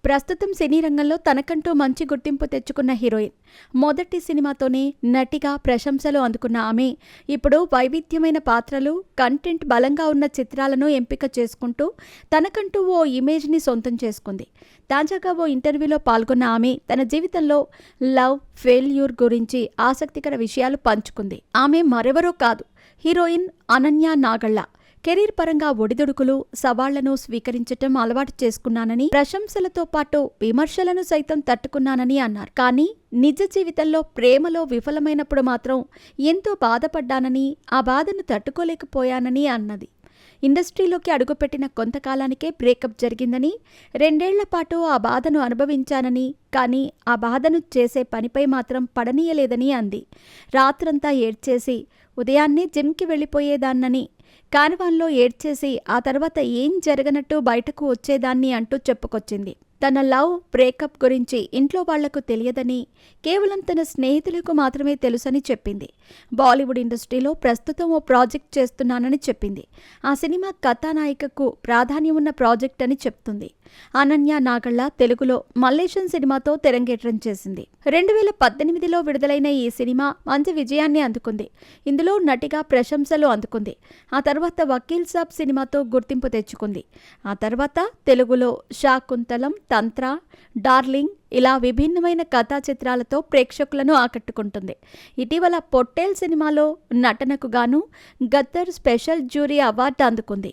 ప్రస్తుతం సినీ రంగంలో తనకంటూ మంచి గుర్తింపు తెచ్చుకున్న హీరోయిన్. మొదటి సినిమాతోనే నటిగా ప్రశంసలు అందుకున్న ఆమె ఇప్పుడు వైవిధ్యమైన పాత్రలు, కంటెంట్ బలంగా ఉన్న చిత్రాలను ఎంపిక చేసుకుంటూ తనకంటూ ఓ ఇమేజ్ని సొంతం చేసుకుంది. తాజాగా ఓ ఇంటర్వ్యూలో పాల్గొన్న ఆమె తన జీవితంలో లవ్, ఫెయిల్యూర్ గురించి ఆసక్తికర విషయాలు పంచుకుంది. ఆమె మరెవరో కాదు, హీరోయిన్ అనన్య నాగళ్ళ. కెరీర్ పరంగా ఒడిదుడుకులు, సవాళ్లను స్వీకరించటం అలవాటు చేసుకున్నానని, ప్రశంసలతో పాటు విమర్శలను సైతం తట్టుకున్నానని అన్నారు. కానీ నిజ జీవితంలో ప్రేమలో విఫలమైనప్పుడు మాత్రం ఎంతో బాధపడ్డానని, ఆ బాధను తట్టుకోలేకపోయానని అన్నది. ఇండస్ట్రీలోకి అడుగుపెట్టిన కొంతకాలానికే బ్రేకప్ జరిగిందని, 2 ఏళ్ల పాటు ఆ బాధను అనుభవించానని, కానీ ఆ బాధను చేసే పనిపై మాత్రం పడనీయలేదని అంది. రాత్రంతా ఏడ్చేసి ఉదయాన్నే జిమ్కి వెళ్ళిపోయేదాన్నని, కార్వాన్లో ఏడ్చేసి ఆ తర్వాత ఏం జరగనట్టు బయటకు వచ్చేదాన్ని అంటూ చెప్పుకొచ్చింది. తన లవ్, బ్రేకప్ గురించి ఇంట్లో వాళ్లకు తెలియదని, కేవలం తన స్నేహితులకు మాత్రమే తెలుసని చెప్పింది. బాలీవుడ్ ఇండస్ట్రీలో ప్రస్తుతం ఓ ప్రాజెక్ట్ చేస్తున్నానని చెప్పింది. ఆ సినిమా కథానాయికకు ప్రాధాన్యం ఉన్న ప్రాజెక్ట్ అని చెప్తుంది. అనన్య నాగళ్ళ తెలుగులో మల్లేశం సినిమాతో తెరంగేట్రం చేసింది. 2018లో విడుదలైన ఈ సినిమా మంచి విజయాన్ని అందుకుంది. ఇందులో నటిగా ప్రశంసలు అందుకుంది. ఆ తర్వాత వకీల్ సాబ్ సినిమాతో గుర్తింపు తెచ్చుకుంది. ఆ తర్వాత తెలుగులో శాకుంతలం, తంత్ర, డార్లింగ్ ఇలా విభిన్నమైన కథా చిత్రాలతో ప్రేక్షకులను ఆకట్టుకుంటుంది. ఇటీవల పొట్టేల్ సినిమాలో నటనకు గాను గద్దర్ స్పెషల్ జ్యూరీ అవార్డు అందుకుంది.